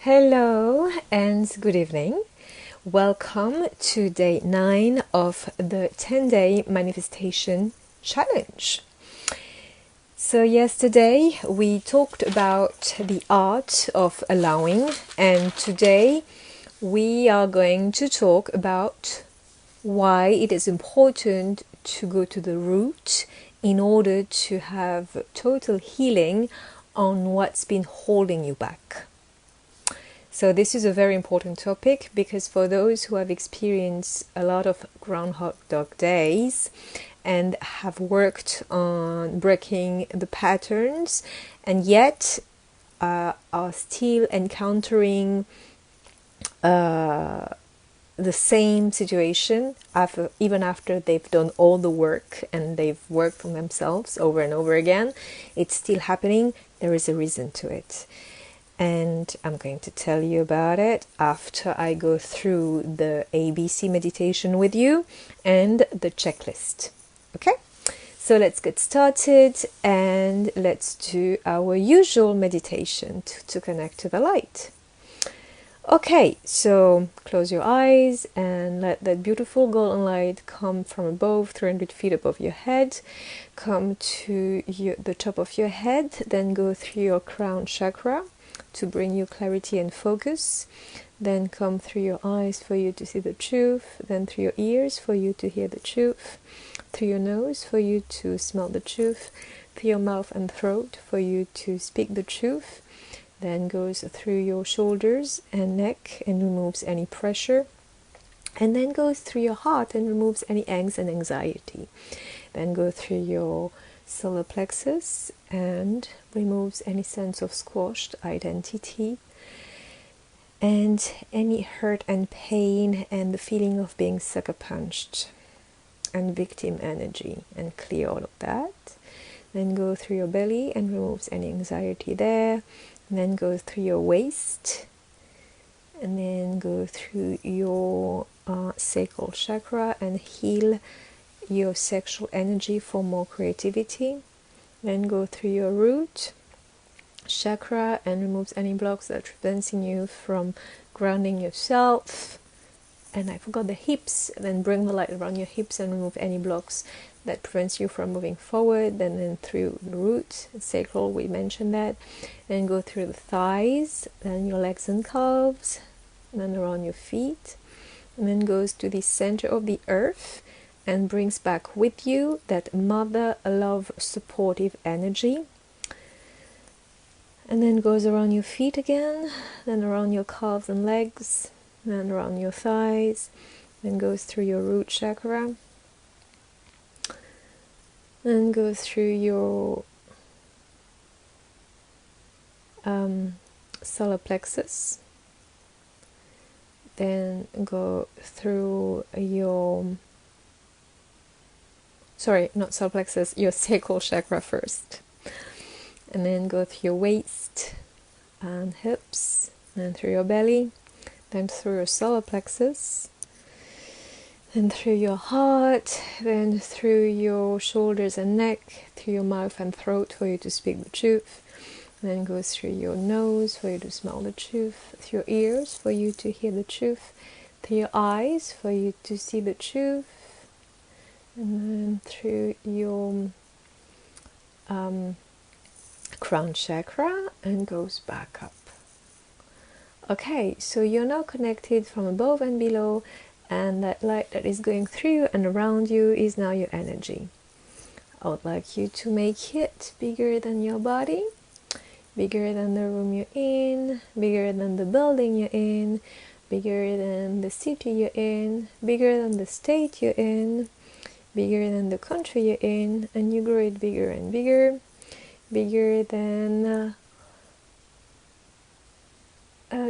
Hello and good evening. Welcome to day 9 of the 10-day manifestation challenge. So yesterday we talked about the art of allowing, and today we are going to talk about why it is important to go to the root in order to have total healing on what's been holding you back. So this is a very important topic because for those who have experienced a lot of Groundhog days and have worked on breaking the patterns and yet are still encountering the same situation even after they've done all the work and they've worked on themselves over and over again, it's still happening. There is a reason to it. And I'm going to tell you about it after I go through the ABC meditation with you and the checklist. Okay? So let's get started and let's do our usual meditation to connect to the light. Okay, so close your eyes and let that beautiful golden light come from above, 300 feet above your head. Come to the top of your head, then go through your crown chakra to bring you clarity and focus. Then come through your eyes for you to see the truth, then through your ears for you to hear the truth, through your nose for you to smell the truth, through your mouth and throat for you to speak the truth, then goes through your shoulders and neck and removes any pressure, and then goes through your heart and removes any angst and anxiety. Then go through your solar plexus and removes any sense of squashed identity and any hurt and pain and the feeling of being sucker punched and victim energy, and clear all of that. Then go through your belly and removes any anxiety there, and then go through your waist and then go through your sacral chakra and heal your sexual energy for more creativity. Then go through your root chakra and removes any blocks that are preventing you from grounding yourself. And I forgot the hips. Then bring the light around your hips and remove any blocks that prevents you from moving forward. Then through the root, sacral, we mentioned that. Then go through the thighs, then your legs and calves, and then around your feet. And then goes to the center of the earth and brings back with you that mother love supportive energy. And then goes around your feet again, then around your calves and legs, then around your thighs, then goes through your root chakra, then goes through your solar plexus, then go through your not solar plexus, your sacral chakra first, and then go through your waist and hips, then through your belly, then through your solar plexus, then through your heart, then through your shoulders and neck, through your mouth and throat for you to speak the truth, and then goes through your nose for you to smell the truth, through your ears for you to hear the truth, through your eyes for you to see the truth, and then through your crown chakra and goes back up. Okay, so you're now connected from above and below, and that light that is going through and around you is now your energy. I would like you to make it bigger than your body, bigger than the room you're in, bigger than the building you're in, bigger than the city you're in, bigger than the state you're in, bigger than the country you're in, and you grow it bigger and bigger, bigger than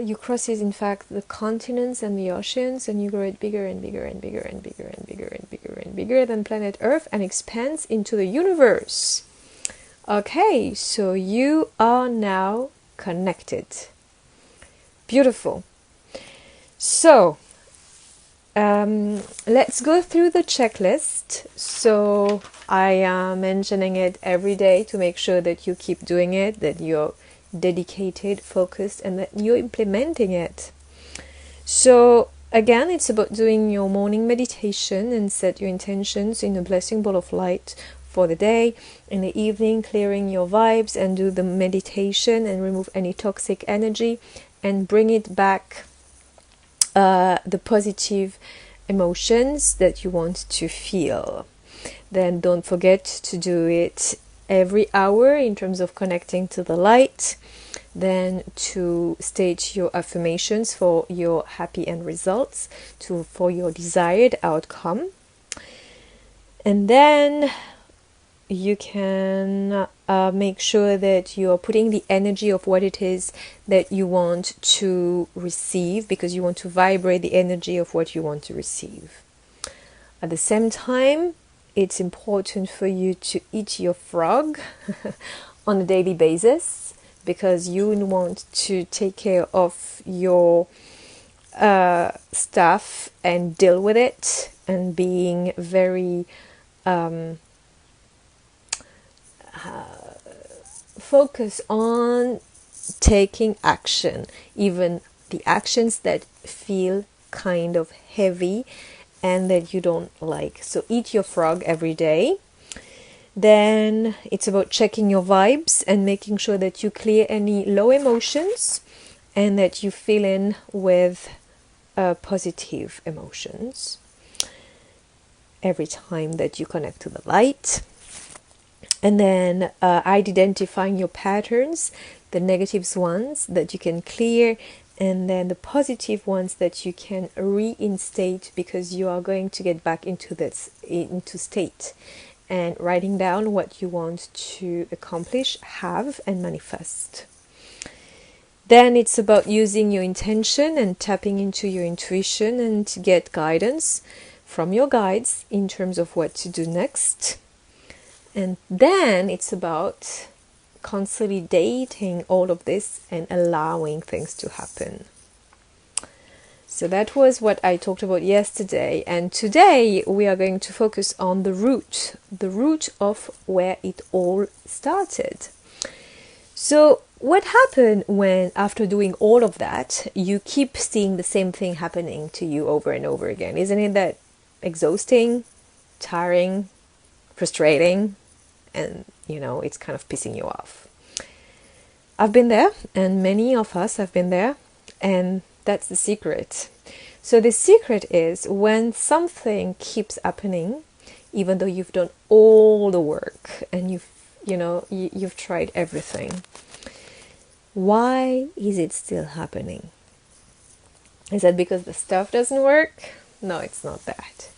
you crosses in fact the continents and the oceans, and you grow it bigger and bigger and bigger and bigger and bigger and bigger and bigger than planet Earth, and expands into the universe. Okay, so you are now connected. Beautiful. So let's go through the checklist. So I am mentioning it every day to make sure that you keep doing it, that you're dedicated, focused, and that you're implementing it. So again, it's about doing your morning meditation and set your intentions in a blessing ball of light for the day. In the evening, clearing your vibes and do the meditation and remove any toxic energy and bring it back, the positive emotions that you want to feel. Then don't forget to do it every hour in terms of connecting to the light. Then to state your affirmations for your happy end results, for your desired outcome. And then you can make sure that you're putting the energy of what it is that you want to receive, because you want to vibrate the energy of what you want to receive. At the same time, it's important for you to eat your frog on a daily basis, because you want to take care of your stuff and deal with it, and being very focus on taking action, even the actions that feel kind of heavy and that you don't like. So eat your frog every day. Then it's about checking your vibes and making sure that you clear any low emotions and that you fill in with positive emotions every time that you connect to the light. And then identifying your patterns, the negative ones that you can clear, and then the positive ones that you can reinstate, because you are going to get back into state, and writing down what you want to accomplish, have, and manifest. Then it's about using your intention and tapping into your intuition and to get guidance from your guides in terms of what to do next. And then it's about consolidating all of this and allowing things to happen. So that was what I talked about yesterday. And today we are going to focus on the root of where it all started. So what happened when, after doing all of that, you keep seeing the same thing happening to you over and over again? Isn't it that exhausting, tiring, frustrating? And, it's kind of pissing you off. I've been there, and many of us have been there, and that's the secret. So the secret is, when something keeps happening, even though you've done all the work and you've tried everything, why is it still happening? Is that because the stuff doesn't work? No, it's not that.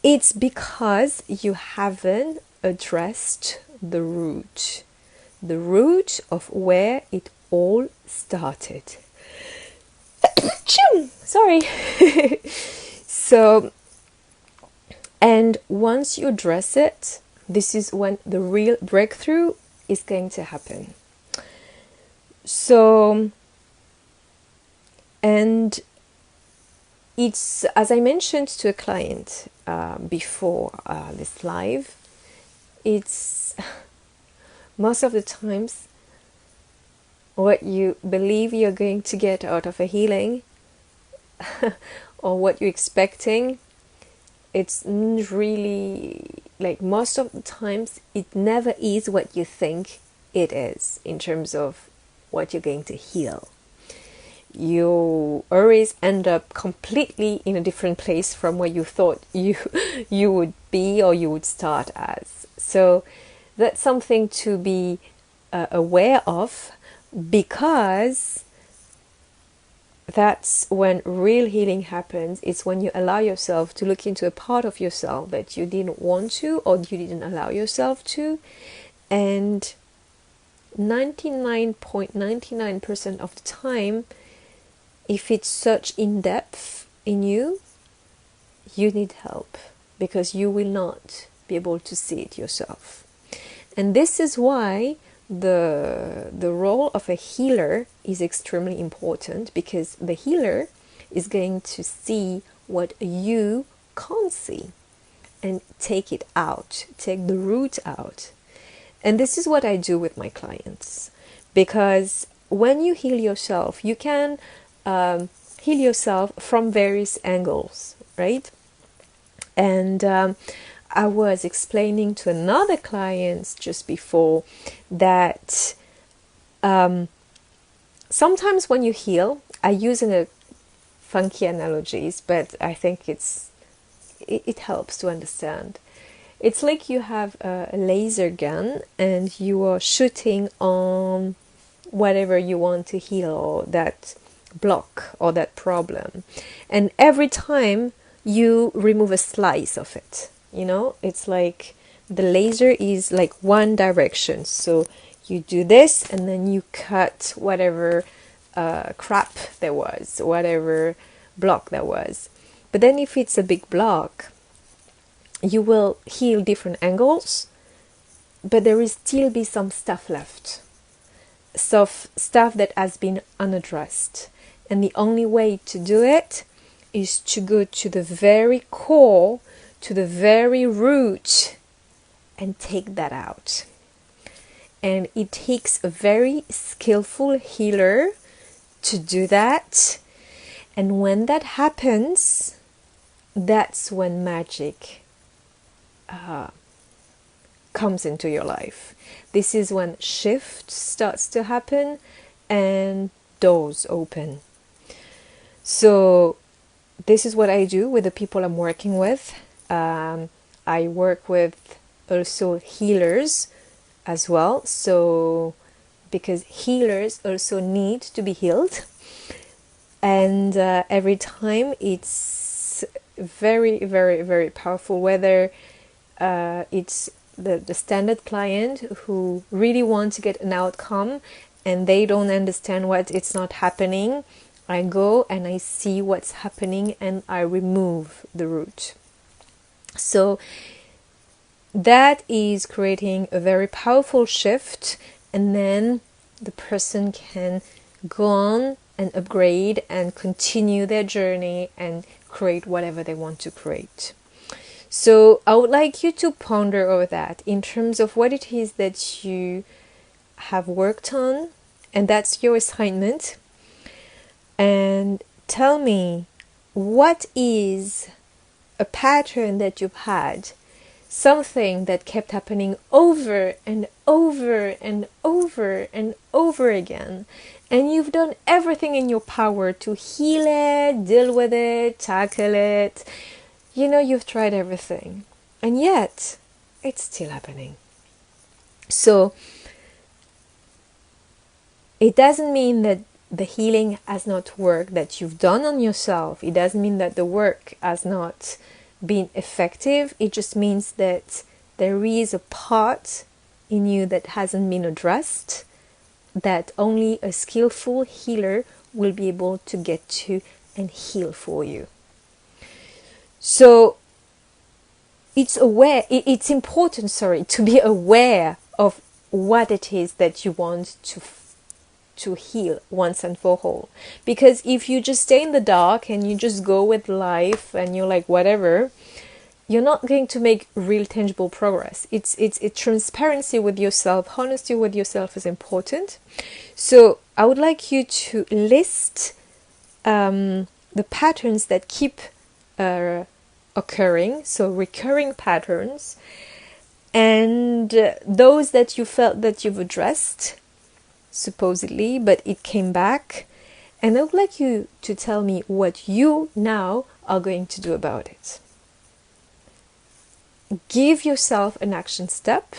It's because you haven't addressed the root of where it all started. Sorry. So, and once you address it, this is when the real breakthrough is going to happen. So, and it's, as I mentioned to a client before this live, it's most of the times what you believe you're going to get out of a healing or what you're expecting, it's really, like, most of the times it never is what you think it is in terms of what you're going to heal. You always end up completely in a different place from where you thought you would be or you would start as. So that's something to be aware of, because that's when real healing happens. It's when you allow yourself to look into a part of yourself that you didn't want to, or you didn't allow yourself to. And 99.99% of the time, if it's such in depth in you, you need help, because you will not be able to see it yourself. And this is why the role of a healer is extremely important, because the healer is going to see what you can't see and take it out, take the root out. And this is what I do with my clients, because when you heal yourself, you can heal yourself from various angles, right? And I was explaining to another client just before that sometimes when you heal, I use a funky analogies, but I think it helps to understand. It's like you have a laser gun and you are shooting on whatever you want to heal, or that block or that problem. And every time you remove a slice of it, it's like the laser is like one direction. So you do this and then you cut whatever crap there was, whatever block there was. But then if it's a big block, you will heal different angles, but there will still be some stuff left. Stuff that has been unaddressed. And the only way to do it is to go to the very core, to the very root, and take that out. And it takes a very skillful healer to do that. And when that happens, that's when magic comes into your life. This is when shift starts to happen and doors open. So this is what I do with the people I'm working with. I work with also healers as well. So because healers also need to be healed. And every time it's very, very, very powerful, whether it's the standard client who really wants to get an outcome and they don't understand what it's not happening. I go and I see what's happening and I remove the root. So that is creating a very powerful shift, and then the person can go on and upgrade and continue their journey and create whatever they want to create. So I would like you to ponder over that in terms of what it is that you have worked on, and that's your assignment. And tell me, what is a pattern that you've had, something that kept happening over and over and over and over again, and you've done everything in your power to heal it, deal with it, tackle it. You've tried everything, and yet it's still happening. So it doesn't mean that the healing has not worked that you've done on yourself. It doesn't mean that the work has not been effective. It just means that there is a part in you that hasn't been addressed, that only a skillful healer will be able to get to and heal for you. So it's important to be aware of what it is that you want to heal once and for all. Because if you just stay in the dark and you just go with life and you're like whatever, you're not going to make real tangible progress. It's transparency with yourself, honesty with yourself is important. So I would like you to list the patterns that keep occurring, so recurring patterns, and those that you felt that you've addressed supposedly, but it came back. And I would like you to tell me what you now are going to do about it. Give yourself an action step,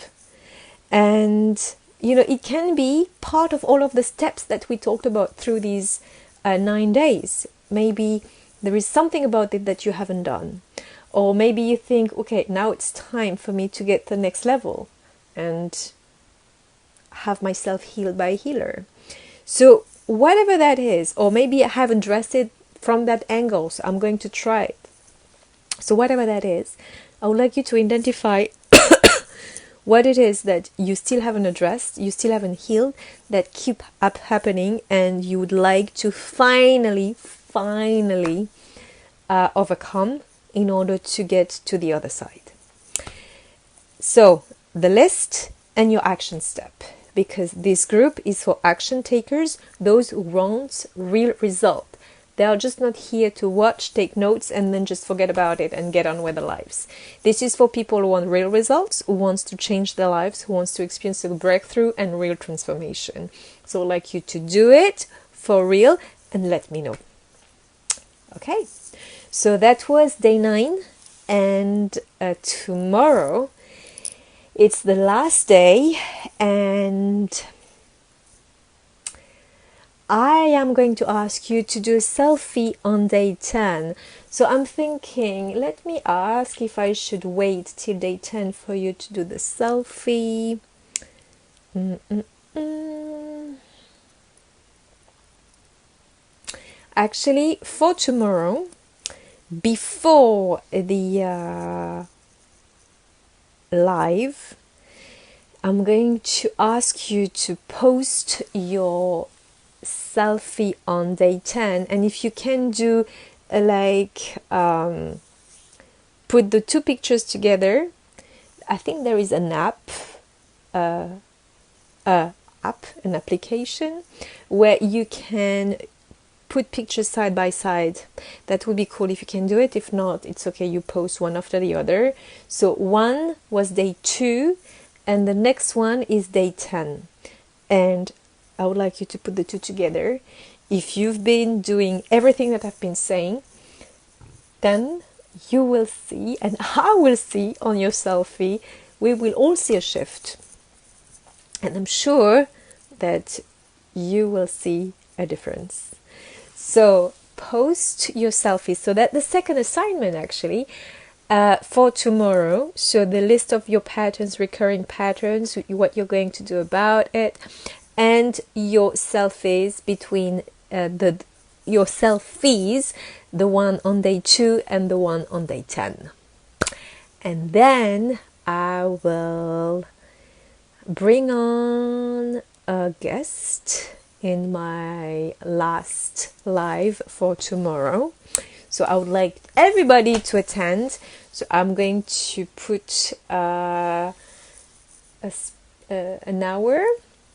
and it can be part of all of the steps that we talked about through these 9 days. Maybe there is something about it that you haven't done, or maybe you think, okay, now it's time for me to get to the next level and have myself healed by a healer. So whatever that is, or maybe I haven't addressed it from that angle, so I'm going to try it. So whatever that is, I would like you to identify what it is that you still haven't addressed, you still haven't healed, that keep up happening, and you would like to finally overcome in order to get to the other side. So the list and your action step, because this group is for action takers, those who want real result. They are just not here to watch, take notes, and then just forget about it and get on with their lives. This is for people who want real results, who wants to change their lives, who wants to experience a breakthrough and real transformation. So I'd like you to do it for real and let me know. Okay, so that was day 9, and tomorrow it's the last day, and I am going to ask you to do a selfie on day 10. So I'm thinking, let me ask if I should wait till day 10 for you to do the selfie. Actually, for tomorrow, before the live, I'm going to ask you to post your selfie on day 10, and if you can do put the 2 pictures together. I think there is an an application where you can put pictures side by side. That would be cool if you can do it. If not, it's okay, you post one after the other. So one was day 2 and the next one is day 10, and I would like you to put the 2 together. If you've been doing everything that I've been saying, then you will see, and I will see on your selfie, we will all see a shift. And I'm sure that you will see a difference. So post your selfie. So that the second assignment actually for tomorrow. So the list of your patterns, recurring patterns, what you're going to do about it, and your selfies between your selfies, the one on day 2 and the one on day 10. And then I will bring on a guest in my last live for tomorrow. So I would like everybody to attend. So I'm going to put an hour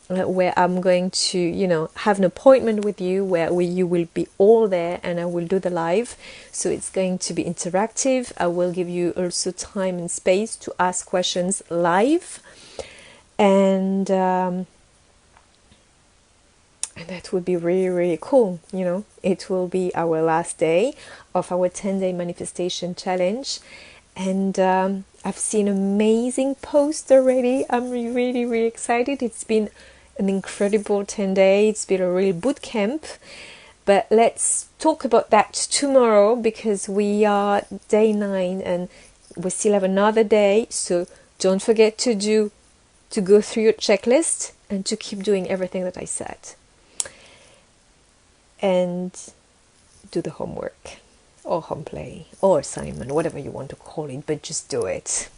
where I'm going to, have an appointment with you where you will be all there, and I will do the live. So it's going to be interactive. I will give you also time and space to ask questions live. And that would be really, really cool. It will be our last day of our 10-day manifestation challenge. And I've seen amazing posts already. I'm really, really excited. It's been an incredible 10 days. It's been a real boot camp. But let's talk about that tomorrow, because we are day 9 and we still have another day. So don't forget to go through your checklist and to keep doing everything that I said. And do the homework or home play or assignment, whatever you want to call it, but just do it.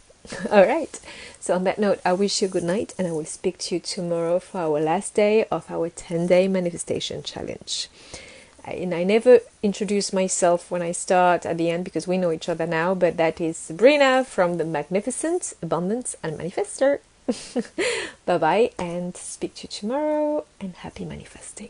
All right. So on that note, I wish you a good night, and I will speak to you tomorrow for our last day of our 10-day manifestation challenge. And I never introduce myself when I start at the end, because we know each other now, but that is Sabrina from the Magnificent Abundance and Manifester. Bye bye, and speak to you tomorrow, and happy manifesting.